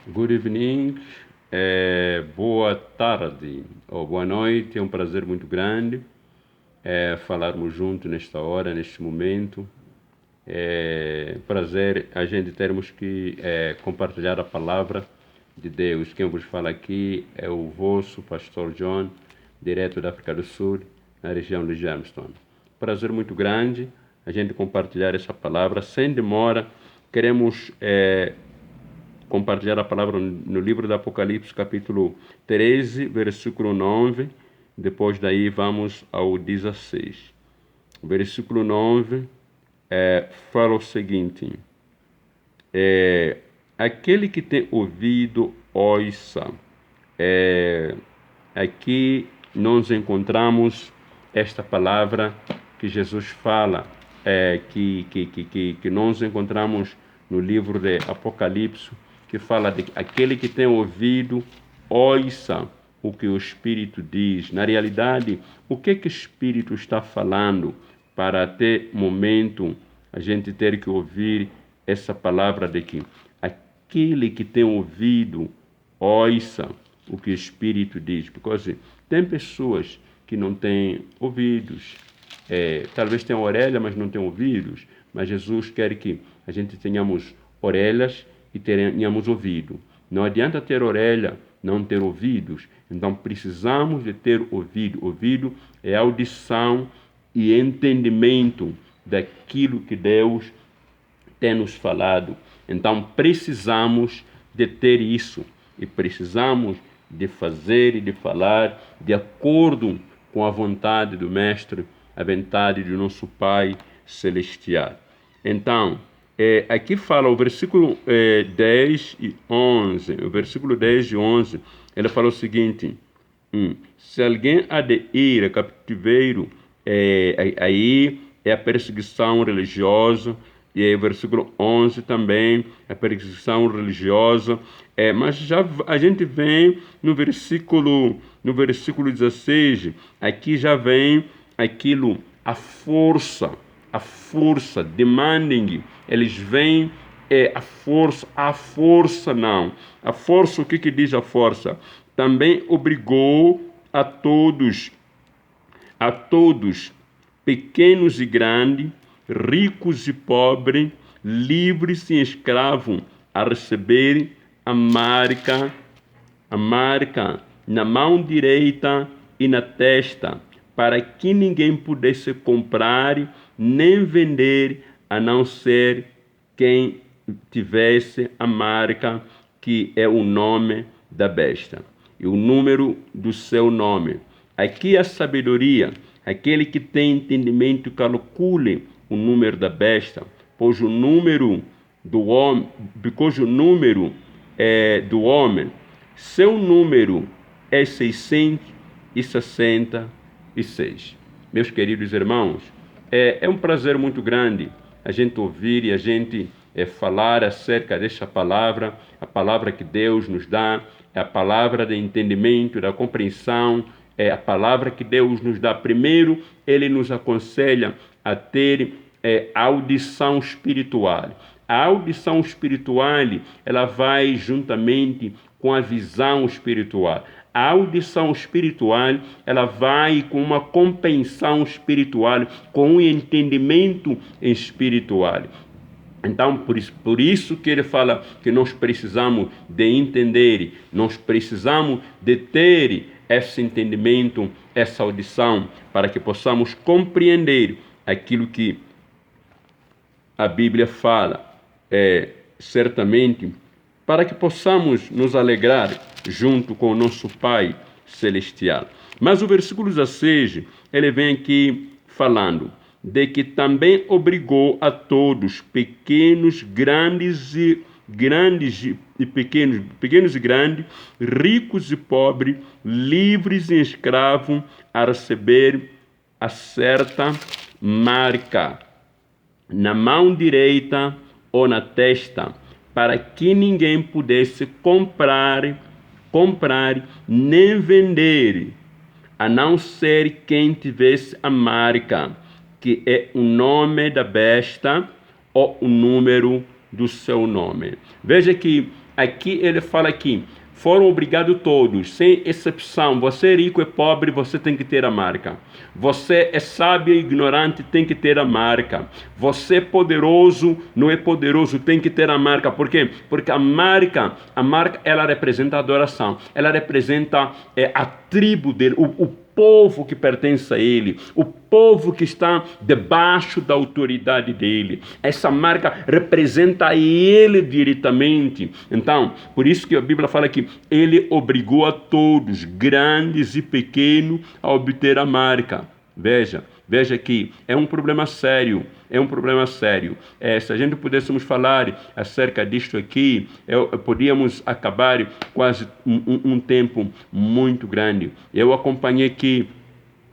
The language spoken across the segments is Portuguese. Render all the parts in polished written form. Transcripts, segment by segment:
Good evening, boa tarde ou boa noite. É um prazer muito grande falarmos juntos nesta hora, neste momento. É prazer a gente termos que compartilhar a palavra de Deus. Quem vos fala aqui é o vosso pastor John, direto da África do Sul, na região de Jamestown. Prazer muito grande a gente compartilhar essa palavra. Sem demora, queremos compartilhar a palavra no livro do Apocalipse, capítulo 13, versículo 9. Depois daí vamos ao 16. O versículo 9 fala o seguinte: aquele que tem ouvido, ouça. Aqui nós encontramos esta palavra que Jesus fala, que nós encontramos no livro de Apocalipse, que fala de aquele que tem ouvido, ouça o que o Espírito diz. Na realidade, o que o Espírito está falando para até momento a gente ter que ouvir essa palavra de que aquele que tem ouvido, ouça o que o Espírito diz. Porque tem pessoas que não têm ouvidos, talvez tenham orelha, mas não têm ouvidos. Mas Jesus quer que a gente tenhamos orelhas e tenhamos ouvido. Não adianta ter orelha, não ter ouvidos. Então precisamos de ter ouvido. Ouvido é audição e entendimento daquilo que Deus tem nos falado. Então precisamos de ter isso e precisamos de fazer e de falar de acordo com a vontade do Mestre, a vontade do nosso Pai Celestial. Então, aqui fala o versículo 10 e 11, o versículo 10 e 11, ele fala o seguinte: se alguém há de ir a cativeiro, aí é a perseguição religiosa. E aí, versículo 11 também, a perseguição religiosa. Mas já a gente vem no versículo 16, aqui já vem aquilo, a força, demanding. Eles vêm, a força não. A força, o que diz a força? Também obrigou a todos, pequenos e grandes, ricos e pobres, livres e escravos, a receber a marca na mão direita e na testa, para que ninguém pudesse comprar nem vender, a não ser quem tivesse a marca, que é o nome da besta e o número do seu nome. Aqui a sabedoria, aquele que tem entendimento, calcule o número da besta, pois o número do homem, do homem, seu número é 666. Meus queridos irmãos, é um prazer muito grande a gente ouvir e a gente falar acerca desta palavra, a palavra que Deus nos dá, é a palavra de entendimento, da compreensão, é a palavra que Deus nos dá. Primeiro, Ele nos aconselha a ter audição espiritual. A audição espiritual, ela vai juntamente com a visão espiritual. A audição espiritual, ela vai com uma compreensão espiritual, com um entendimento espiritual. Então, por isso que ele fala que nós precisamos de entender, nós precisamos de ter esse entendimento, essa audição, para que possamos compreender aquilo que a Bíblia fala, certamente, para que possamos nos alegrar junto com o nosso Pai Celestial. Mas o versículo 16, ele vem aqui falando de que também obrigou a todos, pequenos, grandes e pequenos e grandes, ricos e pobres, livres e escravos, a receber a certa marca na mão direita ou na testa, para que ninguém pudesse comprar nem vender, a não ser quem tivesse a marca, que é o nome da besta ou o número do seu nome. Veja que aqui ele fala que foram obrigados todos, sem exceção. Você é rico e pobre, você tem que ter a marca. Você é sábio e ignorante, tem que ter a marca. Você é poderoso, não é poderoso, tem que ter a marca. Por quê? Porque a marca, ela representa a adoração. Ela representa a tribo dele, o povo que pertence a ele, o povo que está debaixo da autoridade dele. Essa marca representa ele diretamente. Então, por isso que a Bíblia fala que ele obrigou a todos, grandes e pequenos, a obter a marca. Veja que é um problema sério. É um problema sério. Se a gente pudéssemos falar acerca disto aqui, podíamos acabar quase um tempo muito grande. Eu acompanhei que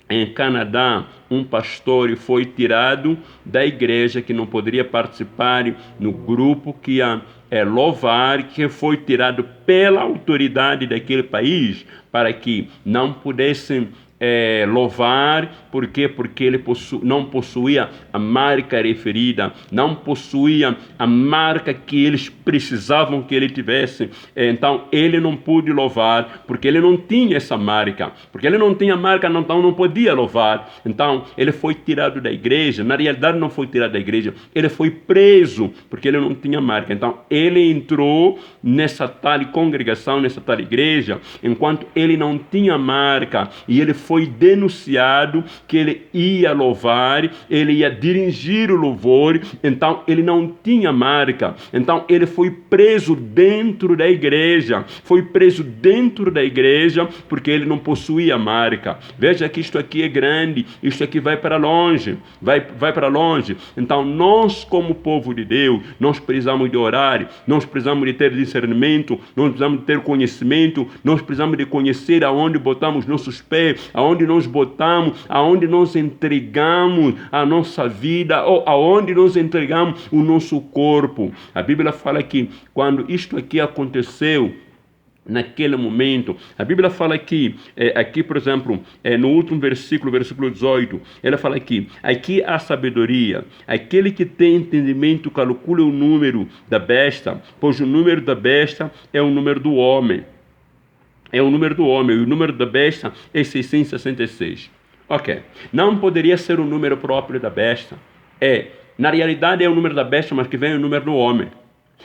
em Canadá, um pastor foi tirado da igreja, que não poderia participar no grupo que ia louvar, que foi tirado pela autoridade daquele país, para que não pudessem louvar. Por quê? Porque ele não possuía a marca referida, não possuía a marca que eles precisavam que ele tivesse. Então ele não pôde louvar, porque ele não tinha essa marca. Porque ele não tinha marca, então não podia louvar. Então ele foi tirado da igreja. Na realidade não foi tirado da igreja, ele foi preso, porque ele não tinha marca. Então ele entrou nessa tal congregação, nessa tal igreja, enquanto ele não tinha marca, e ele foi denunciado que ele ia louvar, ele ia dirigir o louvor, então ele não tinha marca. Então ele foi preso dentro da igreja, porque ele não possuía marca. Veja que isto aqui é grande, isto aqui vai para longe, vai para longe. Então nós, como povo de Deus, nós precisamos de orar, nós precisamos de ter discernimento, nós precisamos de ter conhecimento, nós precisamos de conhecer aonde botamos nossos pés, aonde nós botamos, aonde nós entregamos a nossa vida, ou aonde nós entregamos o nosso corpo. A Bíblia fala que quando isto aqui aconteceu, naquele momento, a Bíblia fala que, aqui por exemplo, no último versículo 18, ela fala aqui há sabedoria, aquele que tem entendimento calcula o número da besta, pois o número da besta é o número do homem. É o número do homem, e o número da besta é 666. Ok, não poderia ser o número próprio da besta. Na realidade é o número da besta, mas que vem o número do homem.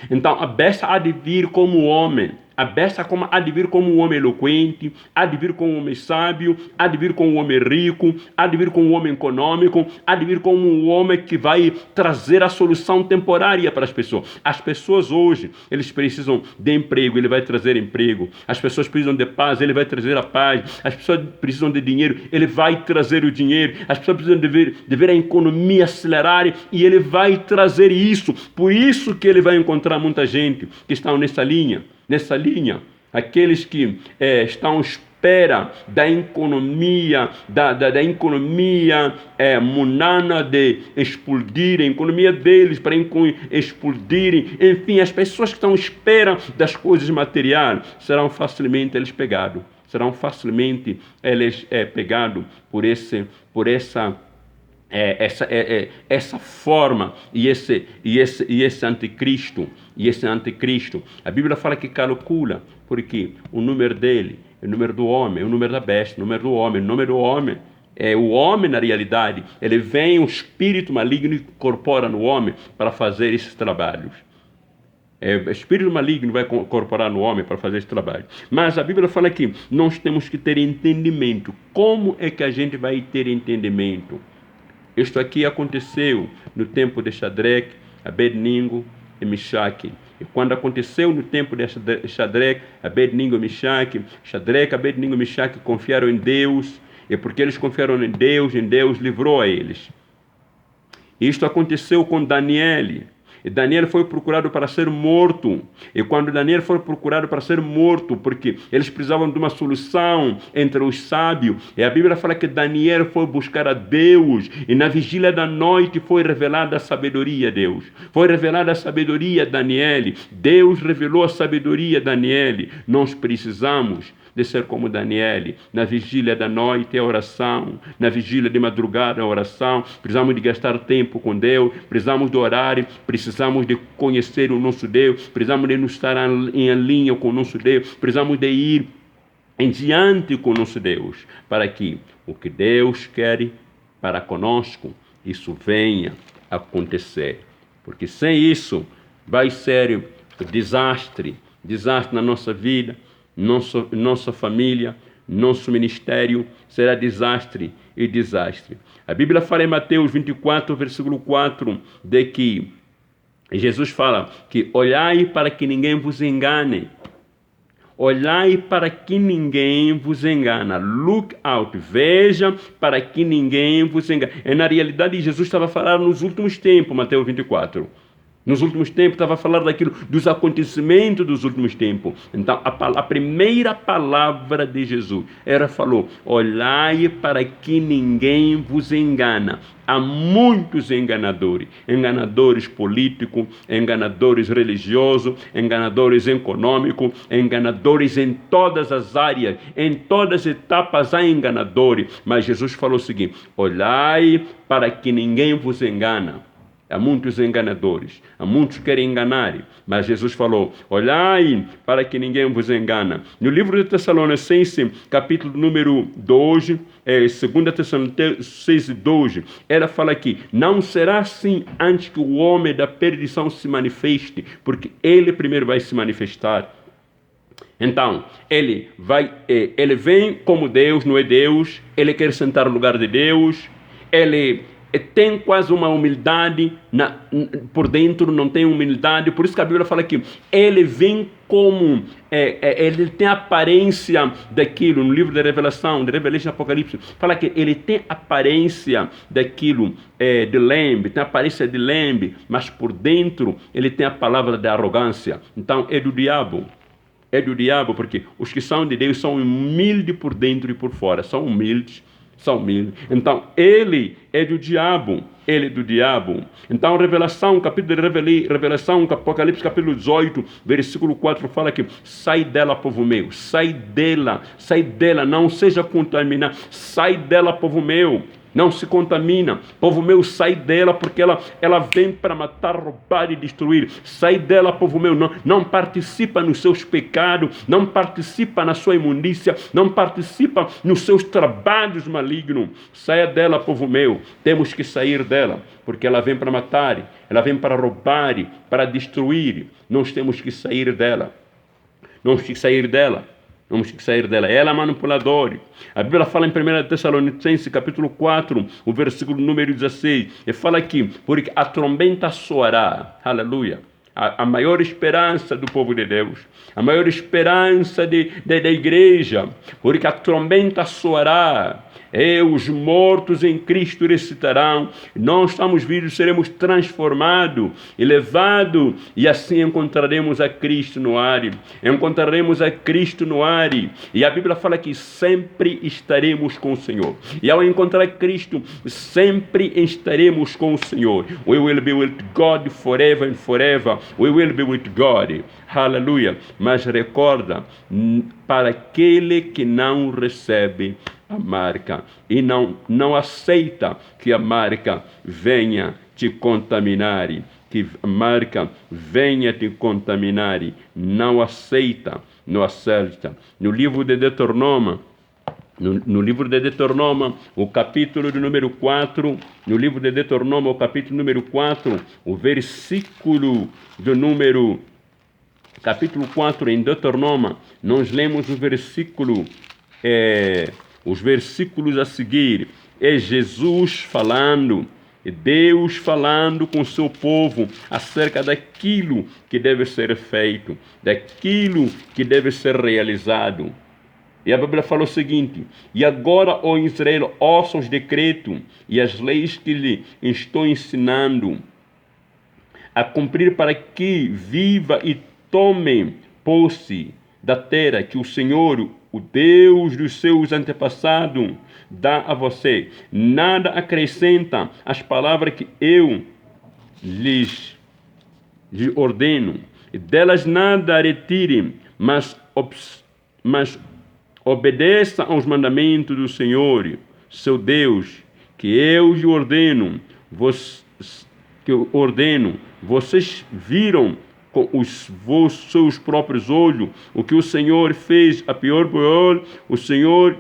Então a besta há de vir como homem. A besta há de vir como um homem eloquente, há de vir como um homem sábio, há de vir como um homem rico, há de vir como um homem econômico, há de vir como um homem que vai trazer a solução temporária para as pessoas. As pessoas hoje, eles precisam de emprego, ele vai trazer emprego. As pessoas precisam de paz, ele vai trazer a paz. As pessoas precisam de dinheiro, ele vai trazer o dinheiro. As pessoas precisam de ver a economia acelerar, e ele vai trazer isso. Por isso que ele vai encontrar muita gente que está nessa linha, aqueles que estão à espera da economia, da economia mundana de explodir, a economia deles para explodirem. Enfim, as pessoas que estão à espera das coisas materiais serão facilmente eles pegados. Serão facilmente eles pegados por essa forma e esse anticristo. A Bíblia fala que calcula, porque o número dele é o número do homem, é o número da besta, o número do homem. O homem, na realidade, ele vem, o espírito maligno incorpora no homem para fazer esses trabalhos. O espírito maligno vai incorporar no homem para fazer esse trabalho. Mas a Bíblia fala que nós temos que ter entendimento. Como é que a gente vai ter entendimento? Isto aqui aconteceu no tempo de Shadraque, Abednego e Misaque. E quando aconteceu no tempo de Shadraque, Abednego e Misaque, Shadraque, Abednego e Misaque confiaram em Deus, e porque eles confiaram em Deus livrou a eles. Isto aconteceu com Daniel. E Daniel foi procurado para ser morto. E quando Daniel foi procurado para ser morto, porque eles precisavam de uma solução entre os sábios, e a Bíblia fala que Daniel foi buscar a Deus, e na vigília da noite foi revelada a sabedoria a Deus. Foi revelada a sabedoria a Daniel. Deus revelou a sabedoria a Daniel. Nós precisamos de ser como Daniel. Na vigília da noite é oração, na vigília de madrugada é oração. Precisamos de gastar tempo com Deus, precisamos de orar, precisamos de conhecer o nosso Deus, precisamos de nos estar em linha com o nosso Deus, precisamos de ir em diante com o nosso Deus, para que o que Deus quer para conosco, isso venha a acontecer. Porque sem isso vai ser desastre na nossa vida, nossa família, nosso ministério será desastre e desastre. A Bíblia fala em Mateus 24, versículo 4, de que Jesus fala que olhai para que ninguém vos engane. Olhai para que ninguém vos engana. Look out. Veja para que ninguém vos engane. E na realidade Jesus estava a falar nos últimos tempos, Mateus 24. Nos últimos tempos estava a falar daquilo, dos acontecimentos dos últimos tempos. Então a primeira palavra de Jesus falou, olhai para que ninguém vos engana. Há muitos enganadores políticos, enganadores religiosos, enganadores econômicos, enganadores em todas as áreas, em todas as etapas há enganadores. Mas Jesus falou o seguinte, olhai para que ninguém vos engana. Há muitos enganadores, há muitos que querem enganar, mas Jesus falou, olhai para que ninguém vos engana. No livro de Tessalonicenses, capítulo número 2, 2 Tessalonicenses 2, ela fala aqui, não será assim antes que o homem da perdição se manifeste, porque ele primeiro vai se manifestar. Então, ele vem como Deus, não é Deus, ele quer sentar no lugar de Deus, ele tem quase uma humildade, por dentro não tem humildade, por isso que a Bíblia fala que ele vem como, ele tem a aparência daquilo, no livro de Revelação, de Revelation Apocalipse, fala que ele tem a aparência daquilo, de lembre, tem a aparência de lembre, mas por dentro ele tem a palavra da arrogância, então é do diabo. É do diabo, porque os que são de Deus são humildes por dentro e por fora, são humildes. Então, ele é do diabo. Então, Revelação, Apocalipse, capítulo 18, versículo 4, fala que sai dela, povo meu, sai dela, não seja contaminado, sai dela, povo meu. Não se contamina, povo meu, sai dela, porque ela vem para matar, roubar e destruir. Sai dela, povo meu, não participa nos seus pecados, não participa na sua imundícia, não participa nos seus trabalhos malignos. Saia dela, povo meu, temos que sair dela, porque ela vem para matar, ela vem para roubar, para destruir. Nós temos que sair dela. Ela é manipuladora. A Bíblia fala em 1 Tessalonicenses, capítulo 4, o versículo número 16. E fala aqui, porque a trombeta soará. Aleluia. A maior esperança do povo de Deus. A maior esperança da igreja. Porque a trombeta soará. E os mortos em Cristo ressuscitarão. Nós estamos vivos, seremos transformados e levados, e assim encontraremos a Cristo no ar. E a Bíblia fala que sempre estaremos com o Senhor. E ao encontrar Cristo, sempre estaremos com o Senhor. We will be with God forever and forever. We will be with God. Aleluia. Mas recorda, para aquele que não recebe a marca e não aceita que a marca venha te contaminar, não aceita. No livro de Deuteronômio, o capítulo de número 4, o versículo do número, capítulo 4 em Deuteronômio, nós lemos o versículo, os versículos a seguir, é Jesus falando, é Deus falando com o seu povo acerca daquilo que deve ser feito, daquilo que deve ser realizado. E a Bíblia fala o seguinte, e agora, ó Israel, ouça os decretos e as leis que lhe estou ensinando a cumprir, para que viva e tome posse da terra que o Senhor, o Deus dos seus antepassados, dá a você. Nada acrescenta às palavras que eu lhes ordeno. Delas nada retire, mas Obedeça aos mandamentos do Senhor, seu Deus, que eu lhe ordeno. Vocês viram com os seus próprios olhos o que o Senhor fez a Peor. O Senhor,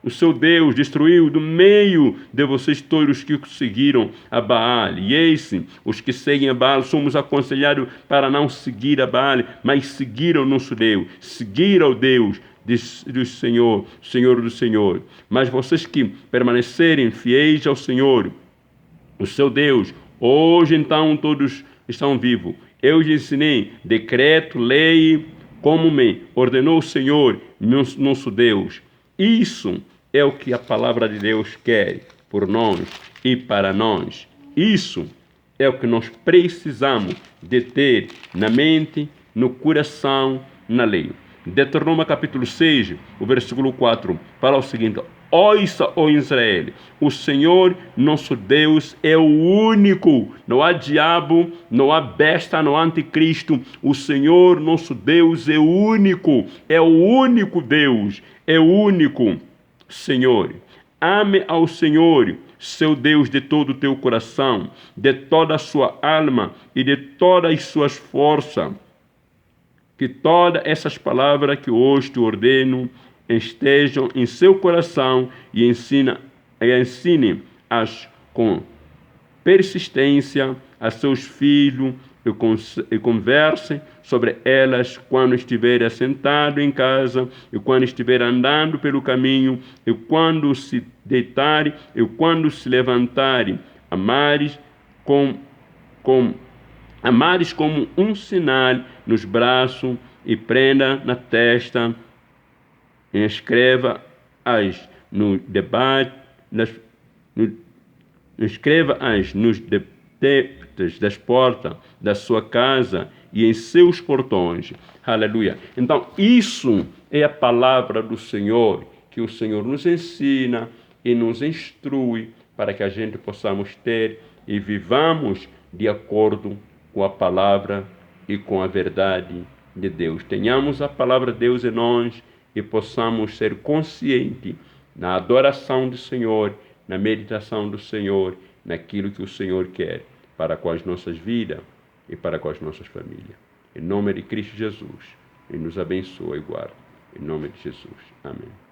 o seu Deus, destruiu do meio de vocês todos que seguiram a Baal. E eis, os que seguem a Baal, somos aconselhados para não seguir a Baal, mas seguir ao nosso Deus, seguir ao Deus do Senhor, Senhor do Senhor. Mas vocês que permanecerem fiéis ao Senhor, o seu Deus, hoje então todos estão vivos. Eu lhes ensinei decreto, lei, como me ordenou o Senhor, nosso Deus. Isso é o que a palavra de Deus quer por nós e para nós. Isso é o que nós precisamos de ter na mente, no coração, na lei. Deuteronômio capítulo 6, o versículo 4, fala o seguinte: ouça, ó Israel, o Senhor nosso Deus é o único, não há diabo, não há besta, não há anticristo. O Senhor nosso Deus é o único Deus, é o único Senhor. Ame ao Senhor, seu Deus, de todo o teu coração, de toda a sua alma e de todas as suas forças. Que todas essas palavras que hoje te ordeno estejam em seu coração e ensine-as com persistência a seus filhos e converse sobre elas quando estiver assentado em casa e quando estiver andando pelo caminho e quando se deitar e quando se levantar. Amares como um sinal nos braços e prenda na testa. Escreva-as nos debates das portas da sua casa e em seus portões. Aleluia. Então, isso é a palavra do Senhor, que o Senhor nos ensina e nos instrui para que a gente possamos ter e vivamos de acordo com a palavra e com a verdade de Deus. Tenhamos a palavra de Deus em nós e possamos ser conscientes na adoração do Senhor, na meditação do Senhor, naquilo que o Senhor quer para com as nossas vidas e para com as nossas famílias. Em nome de Cristo Jesus, Ele nos abençoe e guarde. Em nome de Jesus. Amém.